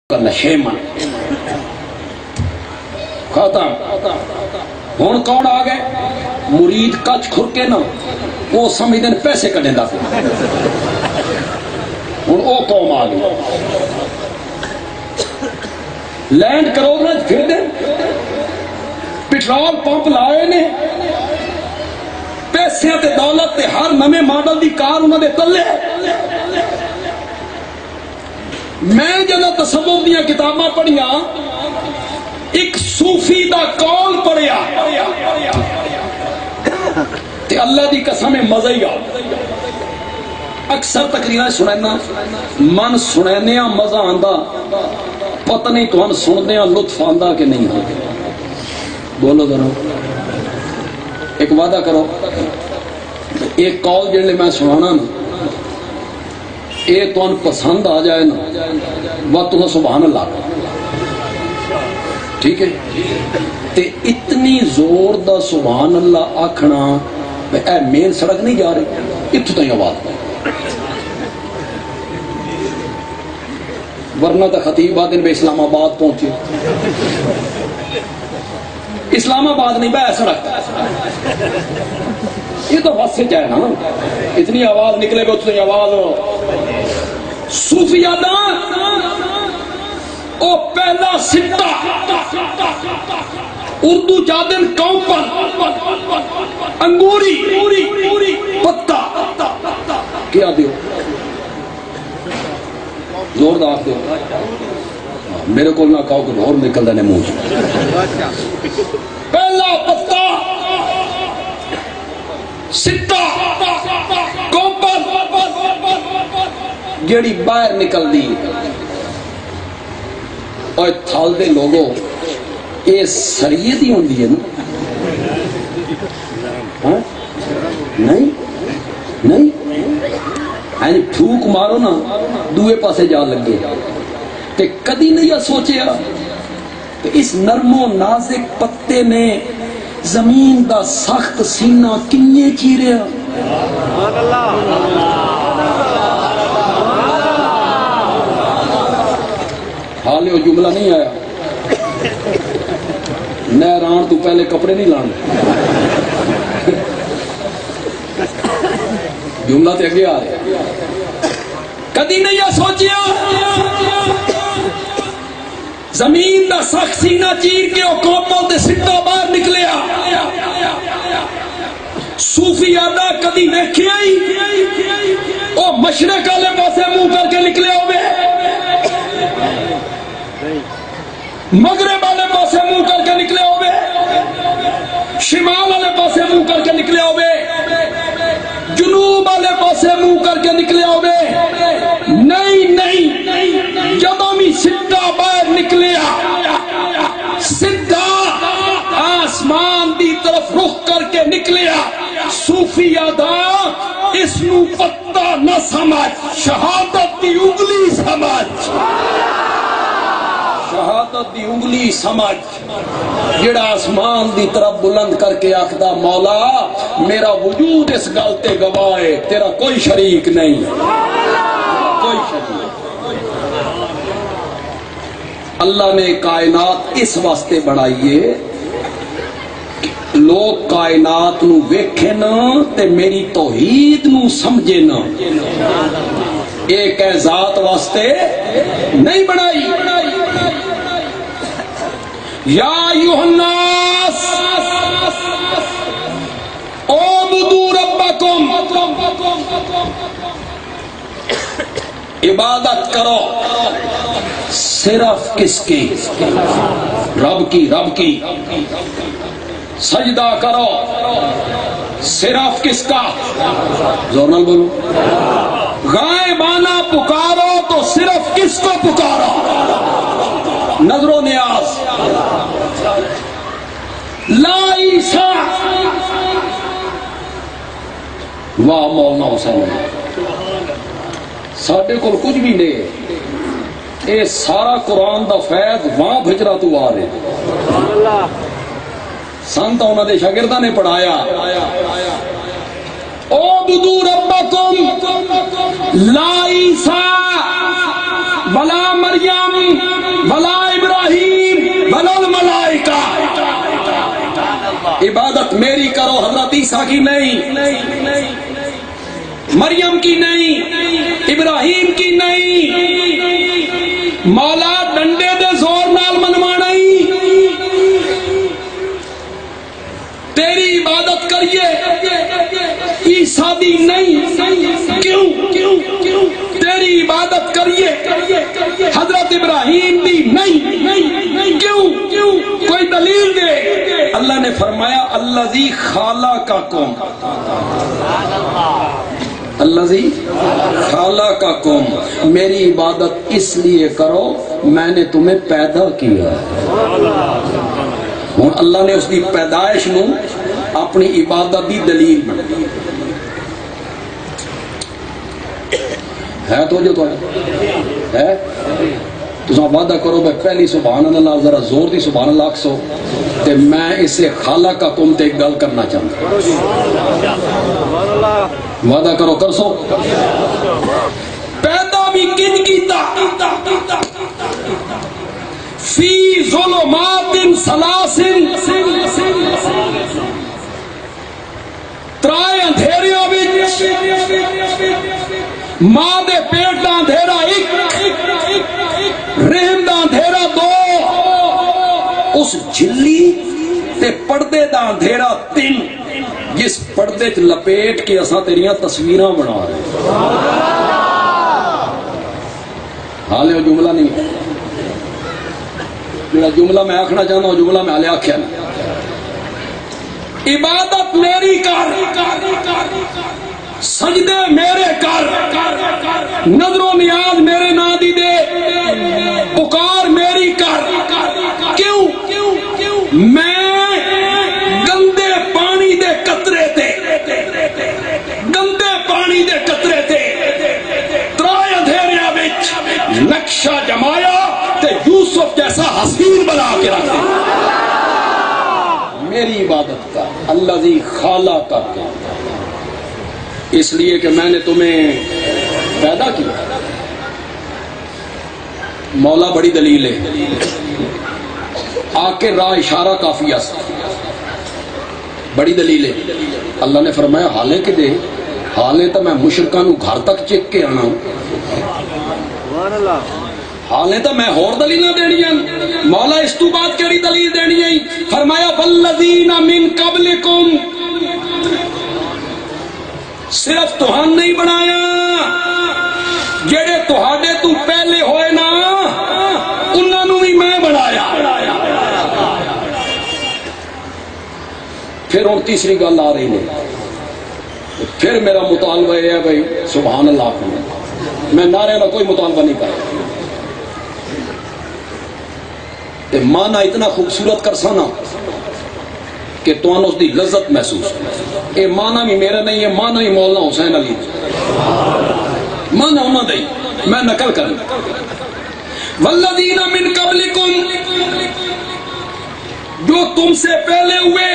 نشیمن ختم ہوں کون آ گئے مرید کچھ کھر کے نا وہ سمجھتے پیسے کٹیں دا ہوں وہ قوم آ گئی لینڈ کرو پھر دے پٹرول پمپ لائے نے پیسے تے دولت تے ہر نویں ماڈل دی کار انہوں نے تلے میں جب تصوف دیا کتاباں پڑھیاں ایک صوفی دا قول پڑھیا تے اللہ دی قسم مزہ ہی آ اکثر تقریریں سنینا من سنینے مزہ آندا پتہ نہیں تو ہم سننے لطف آندا کہ نہیں آندا بولو ذرا ایک وعدہ کرو ایک قول جڑے میں سنانا نا اے تو ان پسند آ جائے نا وہ تو سبحان اللہ ٹھیک ہے تے اتنی زور دا سبحان اللہ آکھنا اے مین سڑک نہیں جا رہی اتھو تھی آواز ورنہ تا خطیب آدن بے اسلام آباد پہنچے اسلام آباد نہیں بے سڑک یہ تو بس سے جائے نا اتنی آواز نکلے گا اتنی آواز صوفیہ دا او پہلا سٹا اردو چادن کوپر انگوری پتا کیا دیو زوردار دیو میرے کو نہ کہو کہ اور نکل دینے منہ پہلا پتا سٹا کوپر جیڑی باہر نکل دی اور تھال دے لوگوں اے سریعت ہی ہوندی ہے نا نہیں نہیں یعنی پھوک مارو نا دوے پاسے جا لگے تے کدی نہیں سوچیا کہ اس نرم و نازک پتے نے زمین دا سخت سینہ کنیے چیریا حالے وہ جملہ نہیں آیا نیران تو پہلے کپڑے نہیں لانے جملہ تے اگے آ رہے کدی نہیں یہ سوچیا زمین دا سخت سینہ چیر کے وہ کوپل دے سٹا باہر نکلیا صوفی آدھا کدی دیکھیا ہی وہ مشرق والے پاسے منہ کر کے نکلے ہوئے مغرب والے پاسے منہ کر کے نکلے ہوئے شمال والے پاسے منہ کر کے نکلے ہوئے جنوب والے پاسے منہ کر کے نکلے ہوئے نہیں جب ہمیں سدھا باہر نکلیا سدھا آسمان دی طرف رخ کر کے نکلیا صوفی آدھا اس نو پتہ نہ سمجھ شہادت دی انگلی سمجھ شہادت دی انگلی سمجھ جڑا آسمان دی طرف بلند کر کے آخدا مولا میرا وجود اس گل تے گواہ ہے تیرا کوئی شریک نہیں کوئی شریک اللہ نے کائنات اس واسطے بڑھائیے لوگ کائنات نو ویکھے نا تے میری توحید نو سمجھے نا ایک ہے ذات واسطے نہیں بڑھائی یا ایھا الناس اعبدوا ربکم عبادت کرو صرف کس کی رب کی سجدہ کرو صرف کس کا زور نال بولو غائبانہ پکارو تو صرف کس کو پکارو نظر و نیاز لا عیسیٰ واہ مولانا حسین ساڑھے کو کچھ بھی نہیں اے سارا قرآن دا فیض وہاں بھجرہ تو آ رہے سنتا انہوں نے شاگردہ نے پڑھایا اعبدوا ربکم لا عیسیٰ ولا مریم عبادت میری کرو، حضرت عیسیٰ کی نہیں، مریم کی نہیں، ابراہیم کی نہیں، مولا ڈنڈے دے زور نال منوانا ہی، تیری عبادت کریے عیسیٰ دی نہیں، کیوں تیری عبادت کریے حضرت ابراہیم دی نہیں، کیوں کوئی دلیل دے۔ اللہ نے فرمایا الذی خلقکم، الذی خلقکم، میری عبادت اس لیے کرو میں نے تمہیں پیدا کیا ہے۔ ہوں اللہ نے اس کی پیدائش نو اپنی عبادت دی دلیل بنائی ہے، تو جو ہے تساں وعدہ کرو بے پہلی سبحان اللہ ذرا زور دی سبحان اللہ آکھو تے میں اسے خالقکم تے ایک گل کرنا چاہتا ہوں، وعدہ کرو کر سو۔ پیدا بھی کن کیتا فی ظلمات سلاسل، ترائے اندھیریوں وچ، ماں دے پیٹ دا اندھیرا ایک، رحم دا اندھیرا دو، اس جھلی تے پردے دا اندھیرا تین، جس پردے چ لپیٹ کے اساں تیریاں تصویراں بنا رہے ہیں۔ حالے وہ جملہ نہیں، جڑا جملہ میں آکھنا چاہتا ہوں جملہ میں حالے آکھیا نہیں۔ عبادت میری کر، سجدے میرے کر، نظر و نیاز میرے نا دی دے، پکار میری کر، کیوں میں گندے پانی دے قطرے تے، گندے پانی دے قطرے تے ترائے اندھیریاں وچ نقشہ جمایا تے یوسف جیسا حسین بنا کے رکھا۔ میری عبادت کا الذی خلقکم، اس لیے کہ میں نے تمہیں پیدا کیا۔ مولا بڑی دلیل ہے، آ کے راہ اشارہ کافی ہے، بڑی دلیل ہے۔ اللہ نے فرمایا حالے کہ دے، حالے تو میں مشرکاں نو گھر تک چک کے آنا ہوں، حالے تو میں ہور دلیلاں دینی ہیں۔ مولا اس تو بعد کیڑی دلیل دینی ہے؟ فرمایا والذین من قبلکم، صرف تہان نہیں بنایا، جڑے تہاڈے تو پہلے ہوئے نا انہاں نو بھی میں بنایا۔ پھر اور تیسری گل آ رہی ہے، پھر میرا مطالبہ یہ ہے بھائی سبحان اللہ، میں نعرے کا کوئی مطالبہ نہیں کر رہا، مانا اتنا خوبصورت کر سانا کہ تو اس دی لذت محسوس، اے مانا بھی میرا نہیں ہے، مانا ہی مولانا حسین علی، مانا انہوں نے میں نقل کروں۔ والذین من قبلکم، جو تم سے پہلے ہوئے،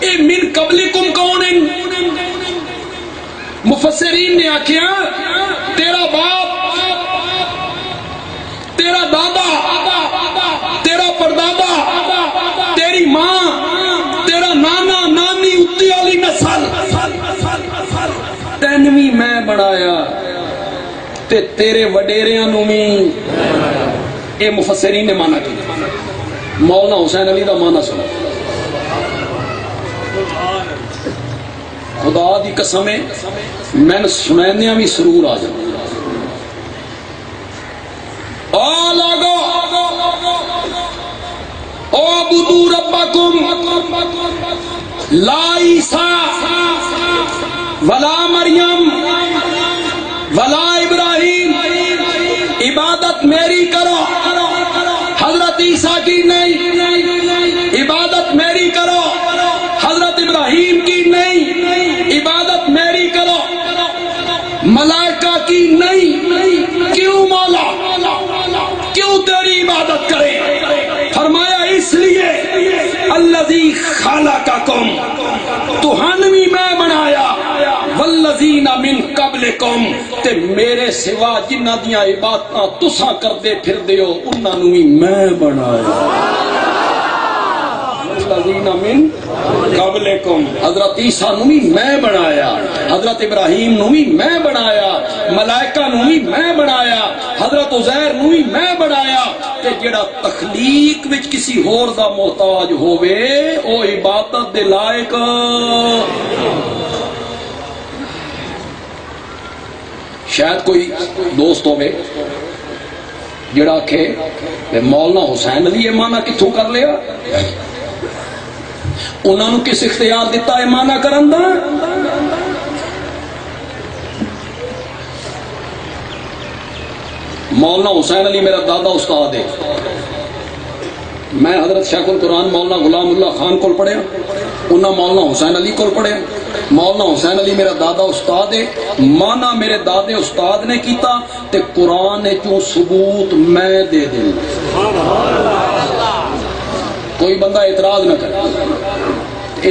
اے من قبلکم کون ہیں؟ مفسرین نے آکھیا تیرا باپ، تیرا دادا، تیرا پردادا، تیری ماں، تیرا نانا نانی، اتی والی نسل، تینویں میں بنایا تے تیرے وڈیریاں نو بھی۔ اے مفسرین نے مانا کیا، مولانا حسین علی دا مانا سنا۔ خدا دی قسم ہے میں نے سنائندیاں بھی سرور آ جاؤں۔ اعبدوا ربکم لا عیسیٰ ولا مریم ولا ابراہیم، عبادت میری کرو، حضرت عیسیٰ کی نہیں، عبادت میری کرو، حضرت ابراہیم کی نہیں، عبادت میری کرو، ملائکہ کی نہیں۔ کیوں مولا، کیوں تیری عبادت کرے؟ فرمایا اس لیے الذی خلقکم، تہانوی میں بنایا، والذین من قبلکم، تے میرے سوا جنہ دیاں عبادتاں تساں کردے پھر دیو انہاں نوں بھی میں بنایا۔ الذین من قبلکم، حضرت عیسیٰ نو بھی میں بنایا، حضرت ابراہیم نو بھی میں بنایا، ملائکہ نو بھی میں بنایا، حضرت عزیر نو بھی میں بنایا، کہ جڑا تخلیق وچ کسی ہور دا محتاج ہووے او عبادت دے لائق۔ شاید کوئی دوست ہوئے جڑا آکھے مولانا حسین علی یہ مانا کتھوں کر لیا، انہوں نے کس اختیار دیتا ہے مانا کرن دا؟ مولانا حسین علی میرا دادا استاد ہے، میں حضرت شیخ القرآن مولانا غلام اللہ خان کو پڑھیا، انہاں مولانا حسین علی کو پڑھیا۔ مولانا حسین علی میرا دادا استاد ہے، مانا میرے دادے استاد نے کیتا تے قرآن نے چوں ثبوت میں دے دیں۔ کوئی بندہ اعتراض نہ کرے،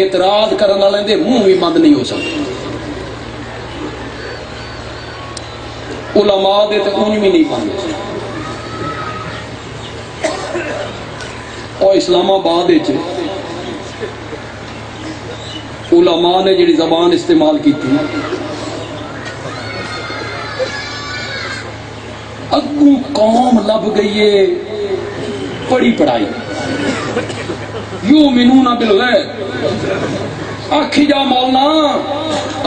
اعتراض کرنے والے دے منہ بھی بند نہیں ہو سکتے، علماء دے تے اونج بھی نہیں بند۔ اور اسلام آباد علماء نے جڑی زبان استعمال کی تھی، اگوں قوم لب گئی ہے پڑھی پڑھائی، یؤمنون بالغیب، آکھی جا مولانا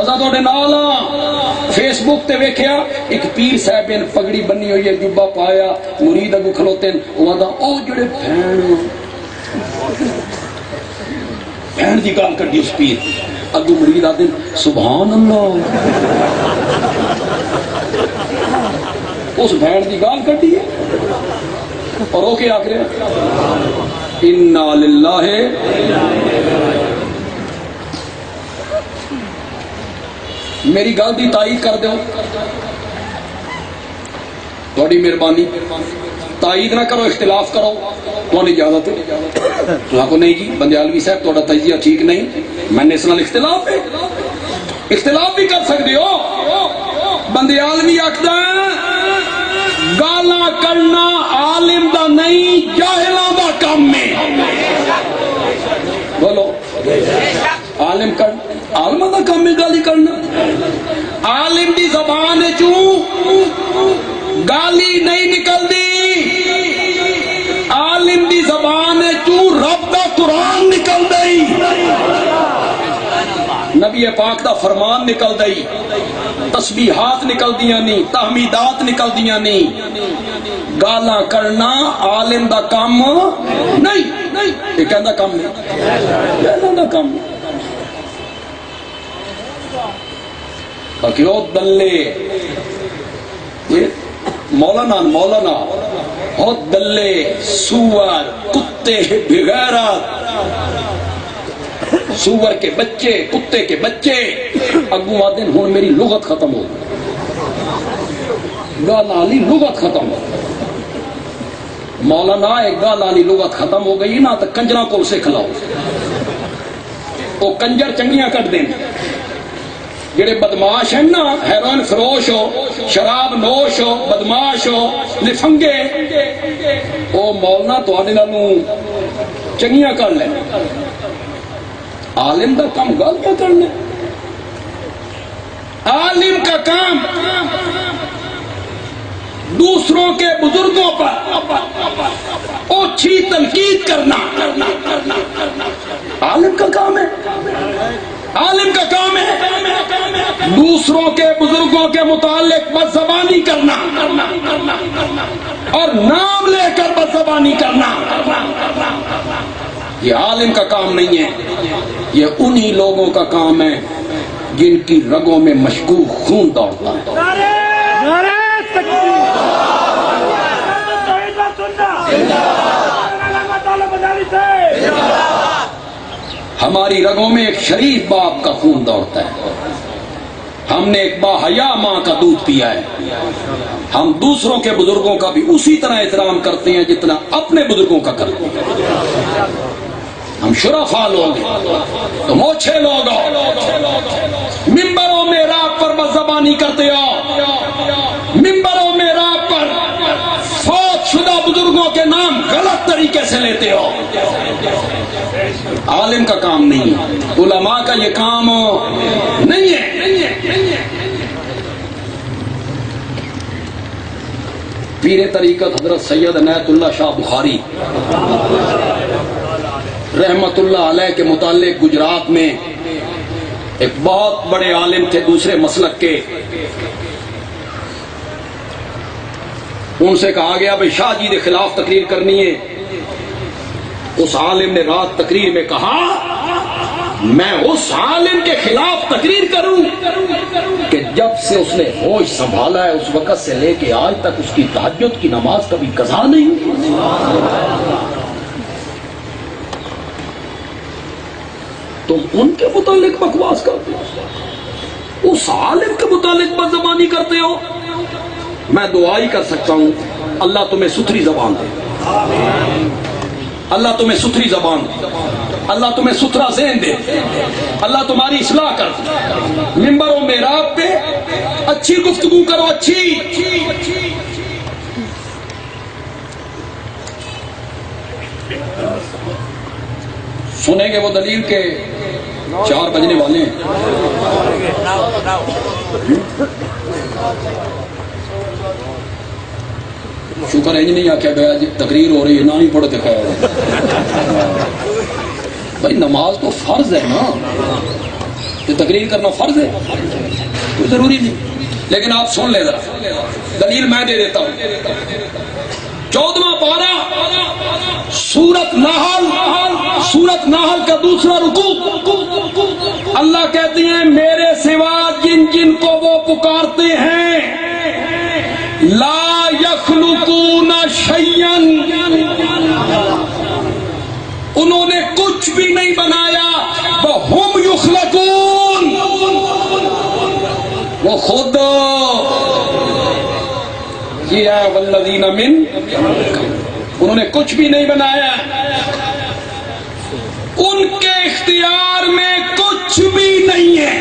اساں تواڈے نال ہاں۔ فیس بک تے ویکھیا ایک پیر صاحب نے پگڑی بنی ہوئی ہے، جبا پایا، مرید اگوں کھلوتے ہیں، وہ آندا او جڑے بہن دی گال کڈی اس پیر، اگوں مرید آدے سبحان اللہ، اس بہن دی گال کڈی ہے، اور وہ کیا آکھ رہے انا للہ۔ میری گل دی تائید کر دو، تھوڑی مہربانی، تائید نہ کرو، اختلاف کرو، کون اجازت ہے؟ تو آپ کو نہیں جی بندیالوی صاحب تھوڑا تجزیہ ٹھیک نہیں، میں نے اس نال اختلاف ہے، اختلاف بھی کر سکتے ہو۔ بندیالوی آکھدا گالاں کرنا عالم دا نہیں جاہلاں دا کام ہے، بولو عالم کرنا، عالم دا کام ہے گالی کرنا، عالم دی زبان چوں گالی نہیں نکل دی، عالم دی زبان چوں رب دا قرآن نکل دی، نبی پاک دا فرمان نکل دی، تسبیحات نکل دیاں نہیں، تحمیدات نکل دیاں نہیں۔ گالاں کرنا عالم دا کام نہیں، یہ کہندا کام نہیں، کہندا دا کام نہیں۔ باقی او دلے مولانا ہو دلے سور کتے بغیرت، سور کے بچے کتے کے بچے، اگوں آدن ہون میری لغت ختم ہو گئی، گالالی لغت ختم ہو گئی، مولانا ایک گالالی لغت ختم ہو گئی نا تو کنجراں کو سکھ لاؤ، وہ کنجر چنگیاں کٹ دیں، جڑے بدماش ہیں نا، ہیروئن فروش ہو، شراب نوش ہو، بدماش ہو، لفنگے، او مولانا تو آنے نالوں چنگیاں کر لیں، عالم دا کام گل کیا کرنا؟ عالم کا کام دوسروں کے بزرگوں پر اچھی تنقید کرنا عالم کا کام ہے، عالم کا کام ہے دوسروں کے بزرگوں کے متعلق بدزبانی کرنا اور نام لے کر بدزبانی کرنا، یہ عالم کا کام نہیں ہے، یہ انہی لوگوں کا کام ہے جن کی رگوں میں مشکوک خون دوڑتا ہے۔ ہماری رگوں میں ایک شریف باپ کا خون دوڑتا ہے، ہم نے ایک باحیا ماں کا دودھ پیا ہے، ہم دوسروں کے بزرگوں کا بھی اسی طرح احترام کرتے ہیں جتنا اپنے بزرگوں کا کرتے ہیں، ہم شرفا لوگ ہیں، تم اوچھے لوگ ہو، ممبروں میں رات پر بدزبانی کرتے ہو، ممبروں میں رات پر فوت شدہ بزرگوں کے نام غلط طریقے کیسے لیتے ہو؟ عالم کا کام نہیں ہے، علماء کا یہ کام نہیں ہے۔ پیر طریقت حضرت سید عنایت اللہ شاہ بخاری رحمت اللہ علیہ کے متعلق گجرات میں ایک بہت بڑے عالم تھے دوسرے مسلک کے، ان سے کہا گیا بھئی شاہ جی کے خلاف تقریر کرنی ہے۔ اس عالم نے رات تقریر میں کہا میں اس عالم کے خلاف تقریر کروں کہ جب سے اس نے ہوش سنبھالا ہے اس وقت سے لے کے آج تک اس کی تہجد کی نماز کبھی قضا نہیں ہوئی۔ تم ان کے متعلق بکواس کرتے ہو، اس عالم کے متعلق بدزبانی کرتے ہو۔ میں دعا ہی کر سکتا ہوں اللہ تمہیں ستھری زبان دے، اللہ تمہیں ستھری زبان دے، اللہ تمہیں ستھرا ذہن دے، اللہ تمہاری اصلاح کر دے۔ منبر و محراب پہ اچھی گفتگو کرو، اچھی۔ سنیں گے وہ دلیل کے 4 بجنے والے ہیں۔ شکر ہے نہیں آکھیا گیا جی تقریر ہو رہی ہے نہ ہی پڑھ کے خیر بھائی نماز تو فرض ہے نا، تو تقریر کرنا فرض ہے، کوئی ضروری نہیں۔ لیکن آپ سن لے ذرا دلیل میں دے دیتا ہوں۔ 14واں پارہ سورت نحل کا دوسرا رکوع، اللہ کہتے ہیں میرے سوا جن جن کو وہ پکارتے ہیں لا یخلقون شیئا، انہوں نے کچھ بھی نہیں بنایا، وہم یخلقون، وہ خود یہ ہے والذین من، انہوں نے کچھ بھی نہیں بنایا، ان کے اختیار میں کچھ بھی نہیں ہے۔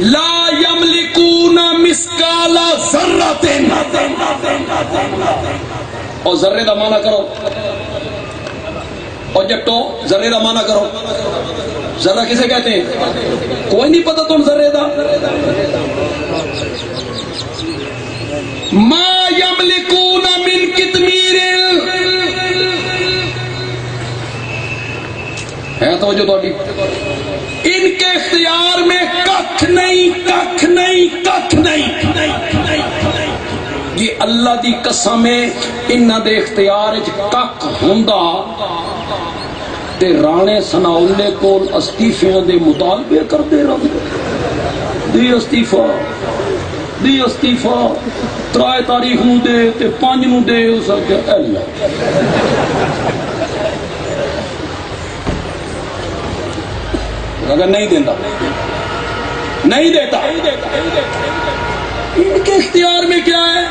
لا یملکون مثقال ذرۃ، اور ذرے دا معنی کرو، اور جٹو ذرے دا معنی کرو، ذرہ کسے کہتے ہیں؟ کوئی نہیں پتہ تم ذرے دا؟ ما یملکون من قطمیر، ہے توجہ تھوڑی، ان کے اختیار میں ککھ نہیں، ککھ نہیں، ککھ نہیں۔ یہ اللہ دی قسم ہے انہاں دے اختیار وچ ککھ ہوندا تے رانے ثناءاللہ کول استعفیاں دے مطالبے کردے رہندے، دی استعفا، دی استعفا، 3 تاریخ نو دے تے 5 نو دے، اس آکھیا اللہ اگر نہیں دیتا نہیں دیتا۔ ان کے اختیار میں کیا ہے؟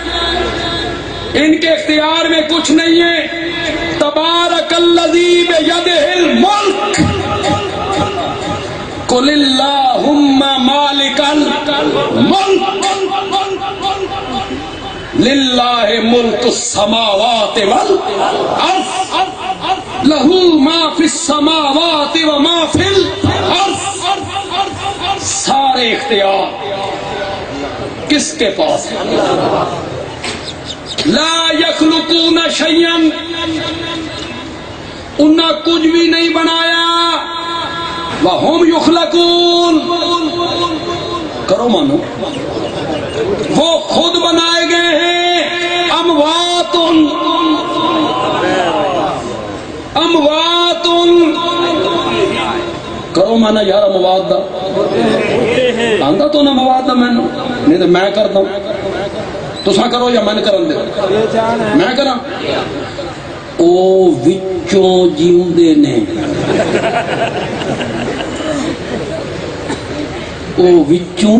ان کے اختیار میں کچھ نہیں ہے۔ تبارک الذی بیدہ الملک قل اللہم مالک الملک للہ ملک السماوات والارض لہ ما فی السماوات و ما فی الارض، سارے اختیار کس کے پاس ہے؟ لا یخلقون شیئا، انہاں کچھ بھی نہیں بنایا، وہم یخلقون، کرو مانو وہ خود بنائے گئے ہیں، اموات اموات، کرو مانا یار اموات دا آندا تو نہ اموات دا، میں نہیں تو میں کرتا ہوں، تساں کرو یا میں کرن دے، میں کراں، او وچوں جیوندے نے، او وچوں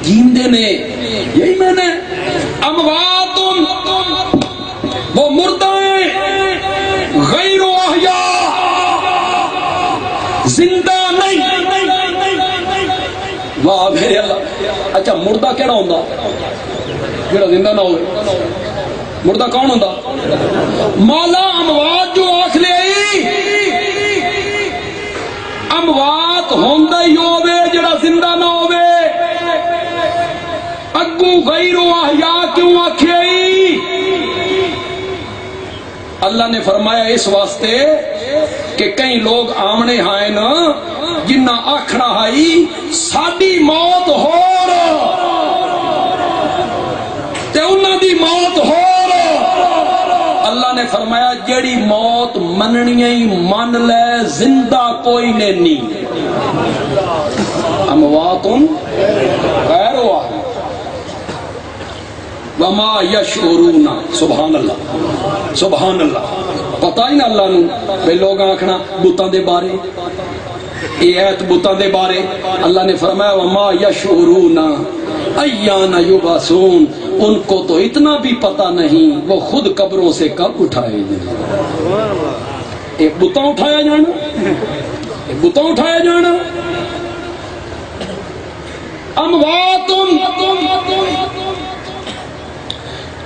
جیوندے نے، یہی میں نے اموات، وہ مردہ ہیں، غیر احیاء، زندہ نہیں۔ واہ میرے اللہ، اچھا مردہ کیڑا ہوندا جڑا زندہ نہ ہوئے؟ مردہ کون ہوندا؟ مولا اموات جو آخ لے اموات ہوندہ ہی ہوئے جڑا زندہ نہ ہوئے اگو غیر و احیاء کیوں آکھے اللہ نے فرمایا اس واسطے کہ کئی لوگ آمنے ہائے نا جنہ آکھنا ہائی ساڑی موت ہو تے انہ دی موت ہو اللہ نے فرمایا جڑی موت مننی ہی من لے زندہ کوئی نے نہیں امواتن غیر واحد وما یشعرون سبحان اللہ سبحان اللہ پتہ ہی نہ اللہ نو بے لوگ آکھنا بتاں دے بارے یہ ایت بتاں دے بارے اللہ نے فرمایا وما یشعرون ایان یبعثون ان کو تو اتنا بھی پتہ نہیں وہ خود قبروں سے کب اٹھائے جائیں ایک بتاں اٹھایا جانا ایک بتاں اٹھایا جانا امواتن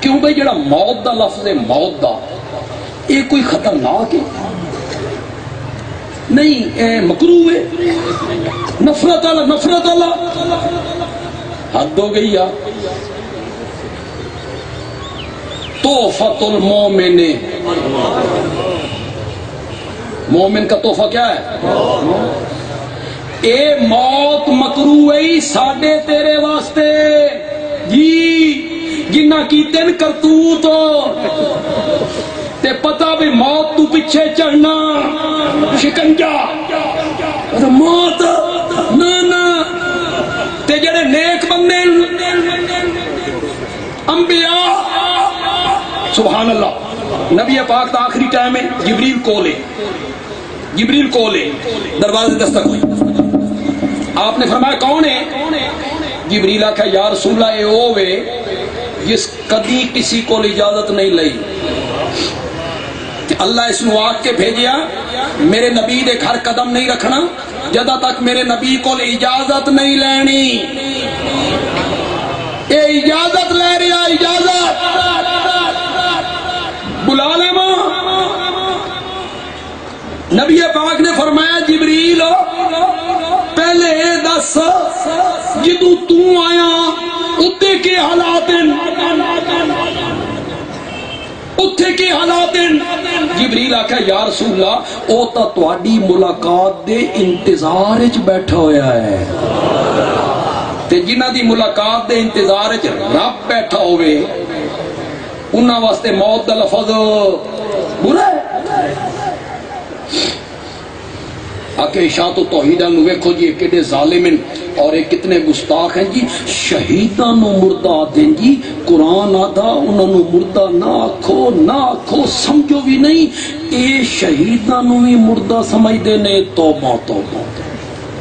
کیوں بھئی جڑا موت دا لفظ ہے موت دا یہ کوئی خطرناک ہے نہیں اے مکروہ ہے نفرت اللہ حد ہو گئی یا تحفۃ المومن مومن کا تحفہ کیا ہے اے موت مکروہ ہے ساڑھے تیرے واسطے جی جنہ کی دن کرتوت تے پتہ بھی موت تو پیچھے چڑھنا شکنجا موت نا تے جڑے نیک بندے انبیاء سبحان اللہ نبی پاک دا آخری ٹائم ہے جبریل کولے دروازے دستک ہوئی آپ نے فرمایا کون ہے جبریل آکھا یا رسول اللہ اے ہوئے جس کدی کسی کو اجازت نہیں لئی اللہ اس نو آگ کے بھیجیا میرے نبی دے گھر قدم نہیں رکھنا جدہ تک میرے نبی کو اجازت نہیں لینی اے اجازت لے رہا اجازت بلا لے ماں نبی پاک نے فرمایا جبریل پہلے دس جدو تو آیا اتھے کے حالات جبریل آکھا یا رسول اللہ او تا تواڈی ملاقات دے انتظار وچ بیٹھا ہویا ہے تے جنہ دی ملاقات دے انتظار وچ رب بیٹھا ہوئے انہاں واسطے موت دا لفظ برا ہے آکے اشاعت و توحیدہ نو ویکھو جی کڈے ظالمن اور ایک کتنے گستاخ ہیں جی شہیداں نو مردہ دیں جی قرآن آدھا انہاں نو مردہ نہ آکھو سمجھو بھی نہیں اے شہیداں نو بھی مردہ سمجھ دے نے توبہ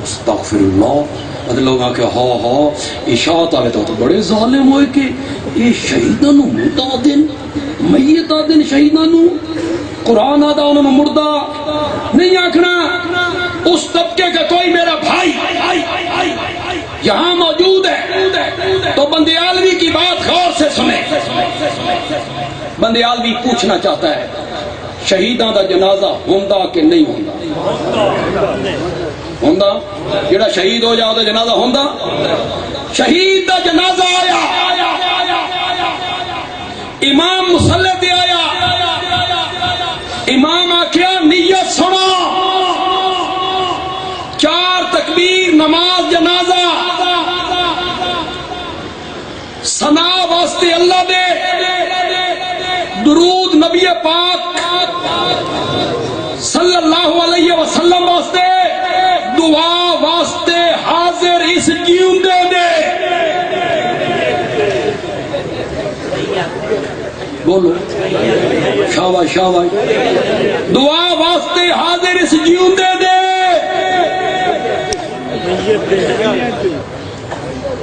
استغفر اللہ ادھے لوگ آکے ہاں اشاعت آلے تو بڑے ظالم ہوئے کہ اے شہیداں نو مردہ دیں میت آدھیں شہیداں نو قرآن آدھا انہوں نے مردہ نہیں آکھنا اس طبقے کا کوئی میرا بھائی یہاں موجود ہے تو بندیالوی کی بات غور سے سنے بندیالوی پوچھنا چاہتا ہے شہیداں دا جنازہ ہوندہ کہ نہیں ہوندہ جڑا شہید ہو جاؤ دا جنازہ ہوندہ شہید دا جنازہ آیا امام مسلح دے آیا امام آکھیا نیت سنا 4 تکبیر نماز جنازہ ثنا واسطے اللہ دے درود نبی پاک صلی اللہ علیہ وسلم واسطے دعا واسطے حاضر اس جیوندے دے بولو شاباش دعا واسطے حاضر اس جیوندے دے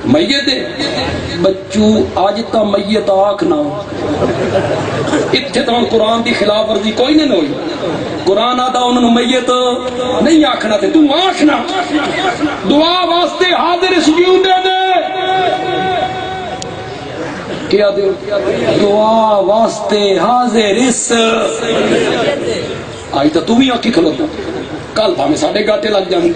میت بچو آج تا میت آکھنا اتھے تو قرآن دی خلاف ورزی کوئی نہیں ہوئی قرآن آتا انہوں نے میت نہیں آکھنا تھے تم آکھنا دعا واسطے حاضر اس جیوندے دے کیا دے دعا واسطے حاضر اس آئی تو تم ہی آکی کھلوتا کل بھامے ساڑھے گاٹے لگ جائیں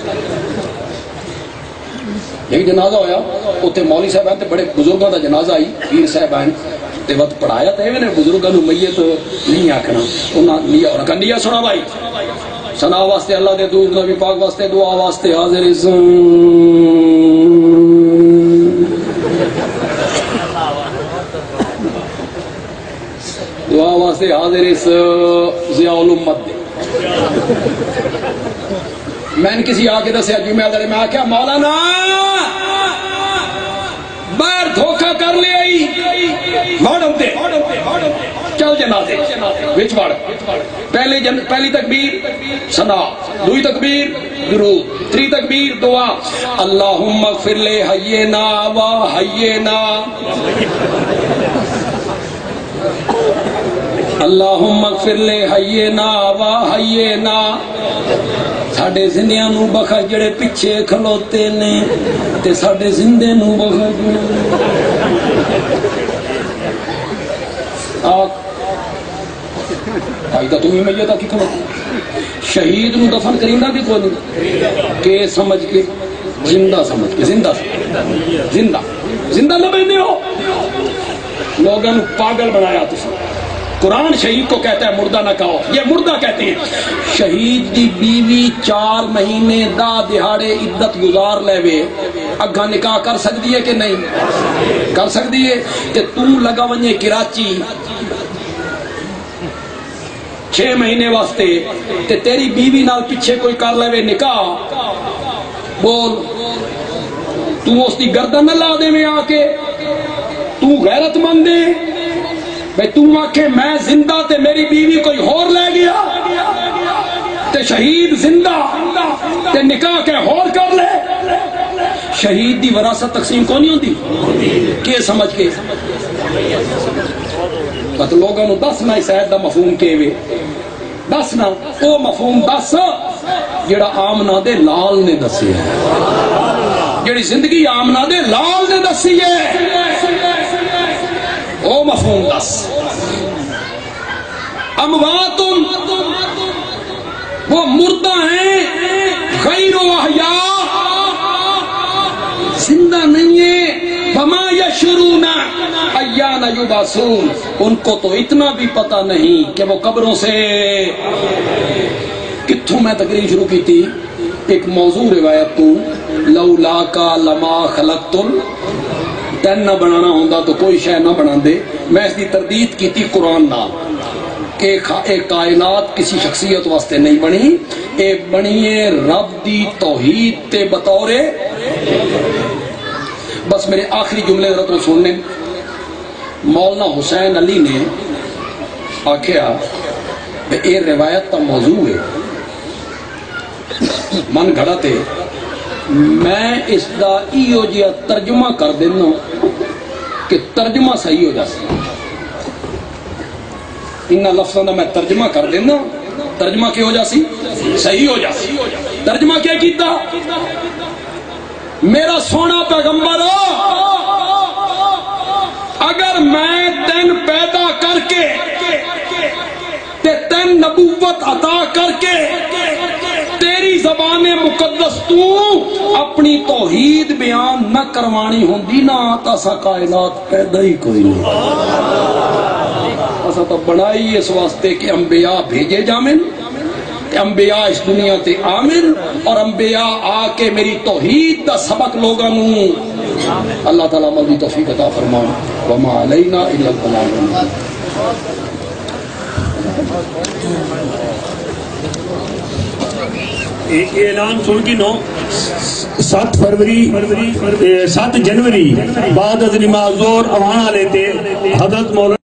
ایک جنازہ ہویا اتنے مولی صاحب ہیں بڑے بزرگوں کا جنازہ آئی پیر صاحب ہیں تے وقت پڑھایا تے میں نے بزرگوں کو میت نہیں آکھنا انہاں لیا اور کنڈیا سنا بھائی سنا واسطے اللہ دے دور نبی پاک واسطے دعا واسطے حاضر اس دعا واسطے حاضر اس ضیاء الامت دے میں نے کسی آگے دسیا جمعہ دارے میں آکھیا مولانا باہر دھوکہ کر لے آئی وارڈم دے چل جنازے وچ وارڈ پہلی تکبیر ثنا دوئی تکبیر درود تری تکبیر دعا اللہم اغفر لے حینا و حینا اللہم اغفر لے حینا و حینا ساڑھے زندیاں نو بخش جڑے پچھے کھلوتے نے تے ساڑھے زندے نو بخش آئی تا تمہیں میتا کی کھلوتے شہید نو دفن کریں گا بھی کوئی نہیں کہ سمجھ کے زندہ سمجھ کے زندہ نہ بہنے ہو لوگوں نے پاگل بنایا تھی قرآن شہید کو کہتا ہے مردہ نہ کہو یہ مردہ کہتے ہیں شہید دی بیوی 4 مہینے دا دہاڑے عدت گزار لے وے اگھا نکاح کر سکتی ہے کہ نہیں کر سکتی ہے کہ تم لگا ونجے کراچی 6 مہینے واسطے تے تیری بیوی نال پیچھے کوئی کر لے وے نکاح بول تو اس دی گردن نہ لا دے میں آ کے تو غیرت مند دے بھئی تو آکھے میں زندہ تے میری بیوی کوئی ہور لے گیا تے شہید زندہ تے نکاح کے ہور کر لے شہید دی وراثت تقسیم کو نہیں ہوندی کہ سمجھ کے تو لوگوں نے دس نہ اس عید دا مفہوم کے وے دس نہ او مفہوم دس جڑا آمنہ دے لال نے دسی ہے جڑی زندگی آمنہ دے لال نے دسی ہے او مفہوم دس اموات وہ مردہ ہیں غیر احیاء زندہ نہیں ہے وما یشعرون ایان یبعثون ان کو تو اتنا بھی پتہ نہیں کہ وہ قبروں سے کتھوں میں تقریر شروع کی تھی ایک موضوع روایت تو لولا کا لما خلقت تین نہ بنانا ہوندہ تو کوئی شے نہ بنا دے میں اس دی تردید کی تھی قرآن نال کہ ایک کائنات کسی شخصیت واسطے نہیں بنی ایک بنیے رب دی توحید تے بطورے بس میرے آخری جملے ذرا تو سننے مولانا حسین علی نے آکھیا اے روایت تا موضوع ہے من گھڑا تے میں اس دا ایو جیا ترجمہ کر دینا کہ ترجمہ صحیح ہو جاسی انہا لفظوں دا میں ترجمہ کر دینا ترجمہ کیا ہو جاسی صحیح ہو جاسی ترجمہ کیا کیتا میرا سونا پیغمبر اگر میں تین پیدا کر کے تین نبوت عطا کر کے تیری زبان مقدس تو اپنی توحید بیان نہ کروانی ہوندی نہ آتا سا کائنات پیدا ہی کوئی نہیں ایسا تو بنائی اس واسطے کہ انبیاء بھیجے جامن انبیاء اس دنیا تے آمن اور انبیاء آ کے میری توحید دا سبق لوگاں نوں اللہ تعالیٰ ملدی توفیق عطا فرمان وما علینا الا البلاغ ایک اعلان سن کی نو 7 جنوری بعد از نماز ظہر اوانا لیتے حضرت مولانا